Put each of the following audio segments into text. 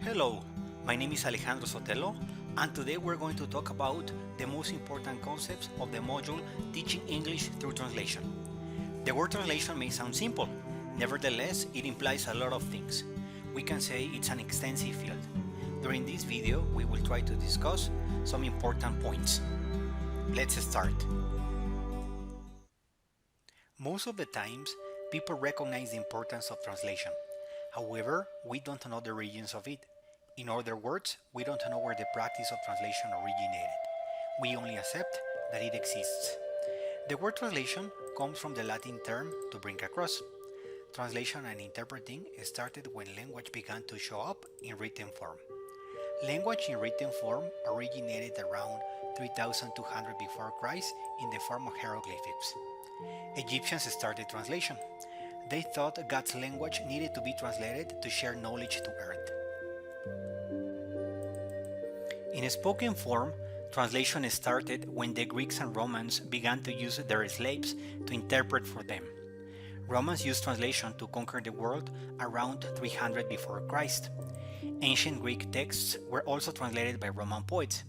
Hello, my name is Alejandro Sotelo, and today we're going to talk about the most important concepts of the module Teaching English Through Translation. The word translation may sound simple, nevertheless, it implies a lot of things. We can say it's an extensive field. During this video, we will try to discuss some important points. Let's start. Most of the times, people recognize the importance of translation. However, we don't know the origins of it. In other words, we don't know where the practice of translation originated. We only accept that it exists. The word translation comes from the Latin term to bring across. Translation and interpreting started when language began to show up in written form. Language in written form originated around 3200 before Christ in the form of hieroglyphics. Egyptians started translation. They thought God's language needed to be translated to share knowledge to earth. In spoken form, translation started when the Greeks and Romans began to use their slaves to interpret for them. Romans used translation to conquer the world around 300 before Christ. Ancient Greek texts were also translated by Roman poets.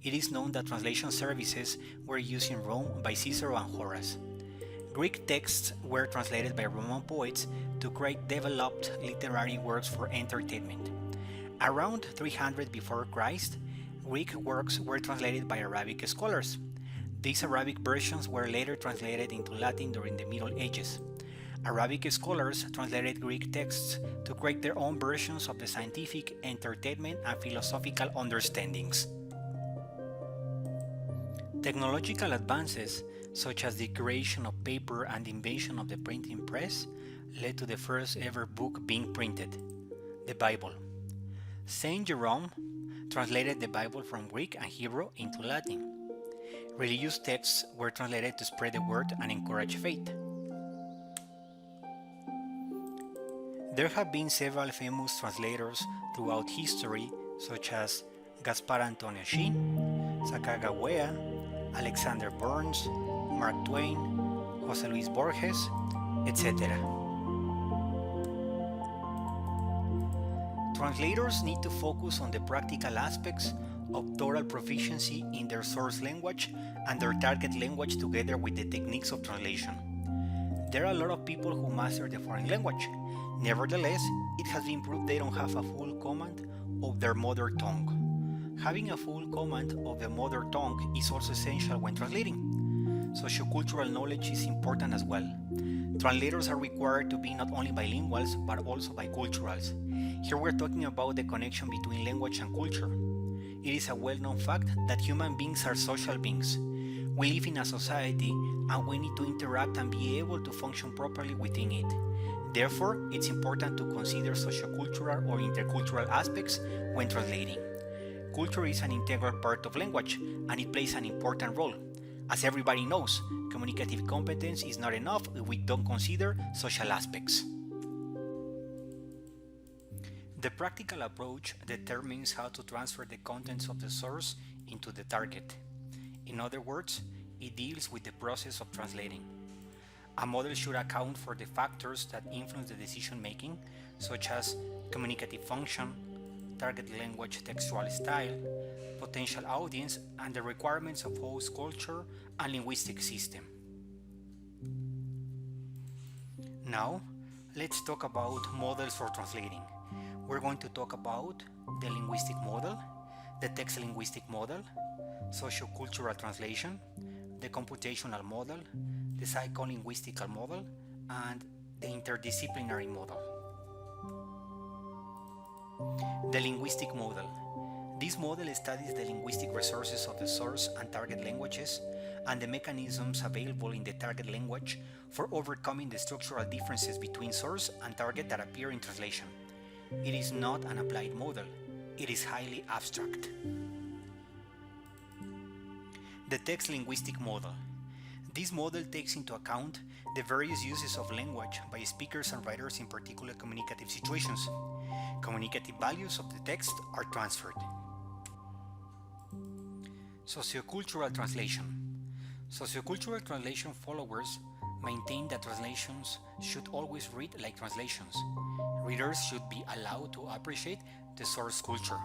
It is known that translation services were used in Rome by Cicero and Horace. Greek texts were translated by Roman poets to create developed literary works for entertainment. Around 300 before Christ, Greek works were translated by Arabic scholars. These Arabic versions were later translated into Latin during the Middle Ages. Arabic scholars translated Greek texts to create their own versions of the scientific, entertainment, and philosophical understandings. Technological advances, such as the creation of paper and the invention of the printing press, led to the first ever book being printed, the Bible. Saint Jerome translated the Bible from Greek and Hebrew into Latin. Religious texts were translated to spread the word and encourage faith. There have been several famous translators throughout history, such as Gaspar Antonio Shin, Sacagawea, Alexander Burns, Mark Twain, José Luis Borges, etc. Translators need to focus on the practical aspects of total proficiency in their source language and their target language together with the techniques of translation. There are a lot of people who master the foreign language. Nevertheless, it has been proved they don't have a full command of their mother tongue. Having a full command of the mother tongue is also essential when translating. Sociocultural knowledge is important as well. Translators are required to be not only bilinguals but also biculturals. Here we're talking about the connection between language and culture. It is a well-known fact that human beings are social beings. We live in a society and we need to interact and be able to function properly within it. Therefore, it's important to consider sociocultural or intercultural aspects when translating. Culture is an integral part of language and it plays an important role. As everybody knows, communicative competence is not enough if we don't consider social aspects. The practical approach determines how to transfer the contents of the source into the target. In other words, it deals with the process of translating. A model should account for the factors that influence the decision making, such as communicative function, target language textual style, potential audience, and the requirements of host culture and linguistic system. Now, let's talk about models for translating. We're going to talk about the linguistic model, the text linguistic model, sociocultural translation, the computational model, the psycholinguistical model, and the interdisciplinary model. The linguistic model. This model studies the linguistic resources of the source and target languages and the mechanisms available in the target language for overcoming the structural differences between source and target that appear in translation. It is not an applied model, it is highly abstract. The text linguistic model. This model takes into account the various uses of language by speakers and writers in particular communicative situations. Communicative values of the text are transferred. Sociocultural translation. Sociocultural translation followers maintain that translations should always read like translations. readers should be allowed to appreciate the source culture.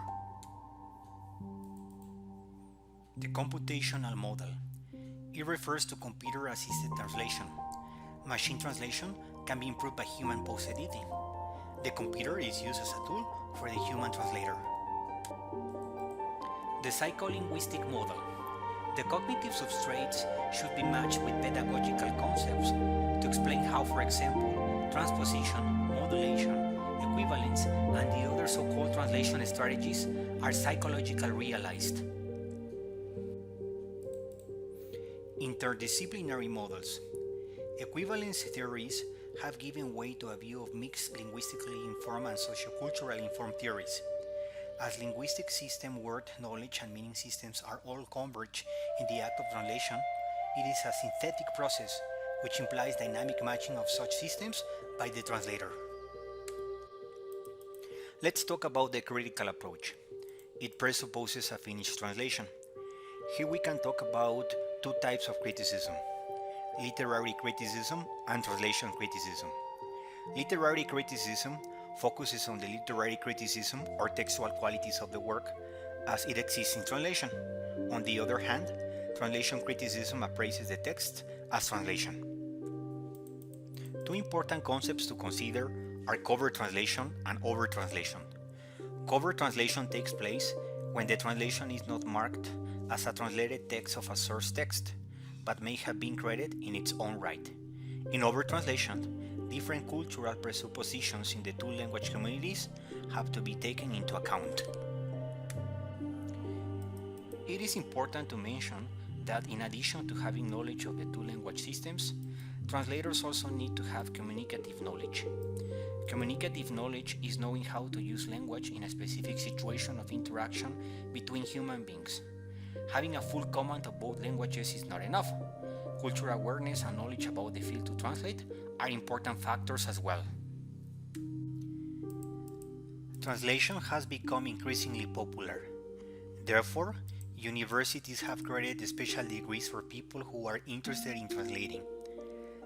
The computational model. It refers to computer-assisted translation. Machine translation can be improved by human post-editing. The computer is used as a tool for the human translator. The psycholinguistic model. The cognitive substrates should be matched with pedagogical concepts to explain how, for example, transposition, modulation, equivalence, and the other so-called translation strategies are psychologically realized. Interdisciplinary models. Equivalence theories have given way to a view of mixed linguistically informed and socioculturally informed theories. As linguistic system, word, knowledge, and meaning systems are all converged in the act of translation, it is a synthetic process which implies dynamic matching of such systems by the translator. Let's talk about the critical approach. It presupposes a finished translation. Here we can talk about two types of criticism: literary criticism and translation criticism. Literary criticism focuses on the literary criticism or textual qualities of the work as it exists in translation. On the other hand, translation criticism appraises the text as translation. Two important concepts to consider are cover translation and over translation. Cover translation takes place when the translation is not marked as a translated text of a source text, but may have been created in its own right. In over translation, different cultural presuppositions in the two language communities have to be taken into account. It is important to mention that in addition to having knowledge of the two language systems, translators also need to have communicative knowledge. Communicative knowledge is knowing how to use language in a specific situation of interaction between human beings. Having a full command of both languages is not enough. Cultural awareness and knowledge about the field to translate are important factors as well. Translation has become increasingly popular. Therefore, universities have created special degrees for people who are interested in translating.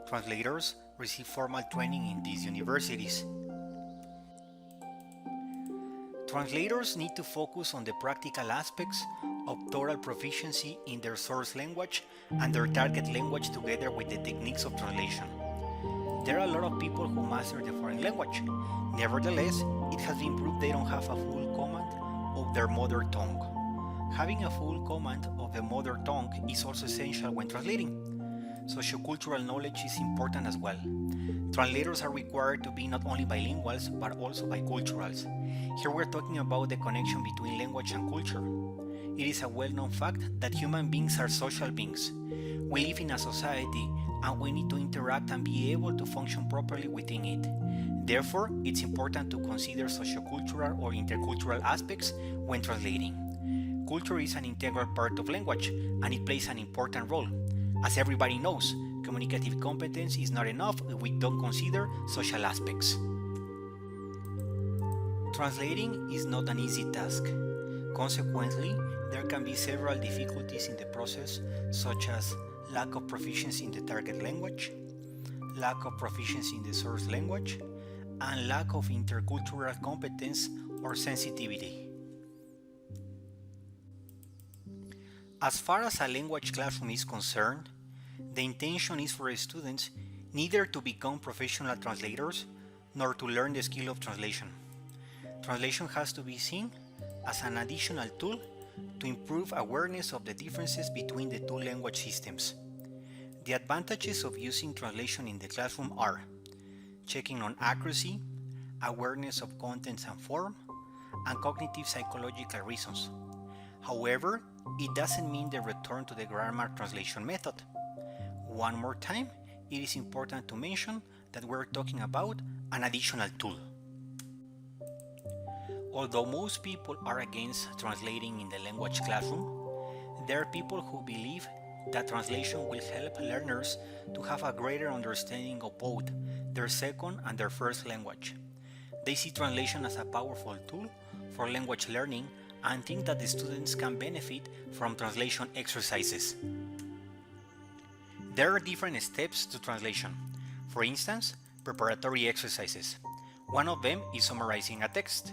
Translators receive formal training in these universities. Translators need to focus on the practical aspects of oral proficiency in their source language and their target language together with the techniques of translation. There are a lot of people who master the foreign language. Nevertheless, it has been proved they don't have a full command of their mother tongue. Having a full command of the mother tongue is also essential when translating. Sociocultural knowledge is important as well. Translators are required to be not only bilinguals but also biculturals. Here we're talking about the connection between language and culture. It is a well-known fact that human beings are social beings. We live in a society and we need to interact and be able to function properly within it. Therefore, it's important to consider sociocultural or intercultural aspects when translating. Culture is an integral part of language and it plays an important role. As everybody knows, communicative competence is not enough if we don't consider social aspects. Translating is not an easy task. Consequently, there can be several difficulties in the process, such as lack of proficiency in the target language, lack of proficiency in the source language, and lack of intercultural competence or sensitivity. As far as a language classroom is concerned, the intention is for students neither to become professional translators nor to learn the skill of translation. Translation has to be seen as an additional tool to improve awareness of the differences between the two language systems. The advantages of using translation in the classroom are checking on accuracy, awareness of contents and form, and cognitive psychological reasons. However, it doesn't mean the return to the grammar translation method. One more time, it is important to mention that we're talking about an additional tool. Although most people are against translating in the language classroom, there are people who believe that translation will help learners to have a greater understanding of both their second and their first language. They see translation as a powerful tool for language learning and think that the students can benefit from translation exercises. There are different steps to translation. For instance, preparatory exercises. One of them is summarizing a text.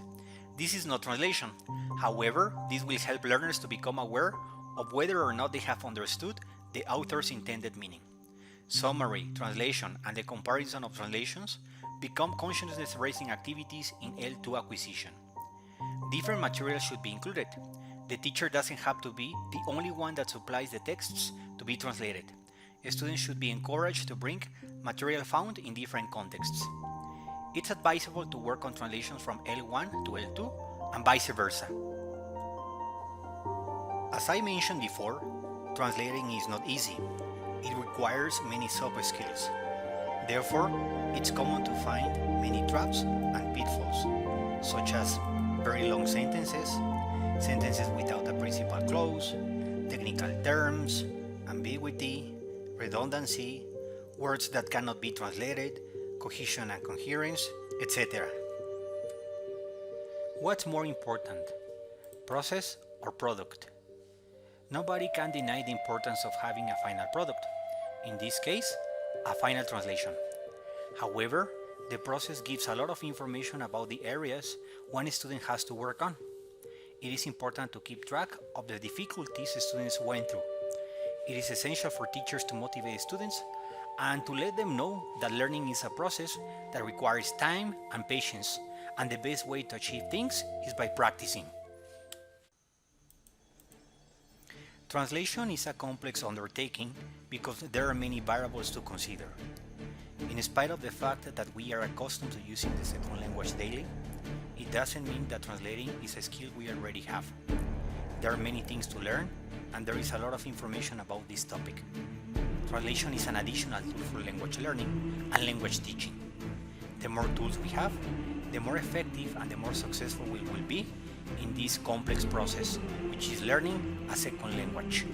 This is not translation. However, this will help learners to become aware of whether or not they have understood the author's intended meaning. Summary, translation, and the comparison of translations become consciousness-raising activities in L2 acquisition. Different materials should be included. The teacher doesn't have to be the only one that supplies the texts to be translated. Students should be encouraged to bring material found in different contexts. It's advisable to work on translations from L1 to L2 and vice versa. As I mentioned before, translating is not easy. It requires many soft skills. Therefore, it's common to find many traps and pitfalls, such as very long sentences, sentences without a principal clause, technical terms, ambiguity, redundancy, words that cannot be translated, cohesion and coherence, etc. What's more important, process or product? Nobody can deny the importance of having a final product, in this case, a final translation. However, the process gives a lot of information about the areas one student has to work on. It is important to keep track of the difficulties students went through. It is essential for teachers to motivate students and to let them know that learning is a process that requires time and patience, and the best way to achieve things is by practicing. Translation is a complex undertaking because there are many variables to consider. In spite of the fact that we are accustomed to using the second language daily, it doesn't mean that translating is a skill we already have. There are many things to learn, and there is a lot of information about this topic. Translation is an additional tool for language learning and language teaching. The more tools we have, the more effective and the more successful we will be in this complex process, which is learning a second language.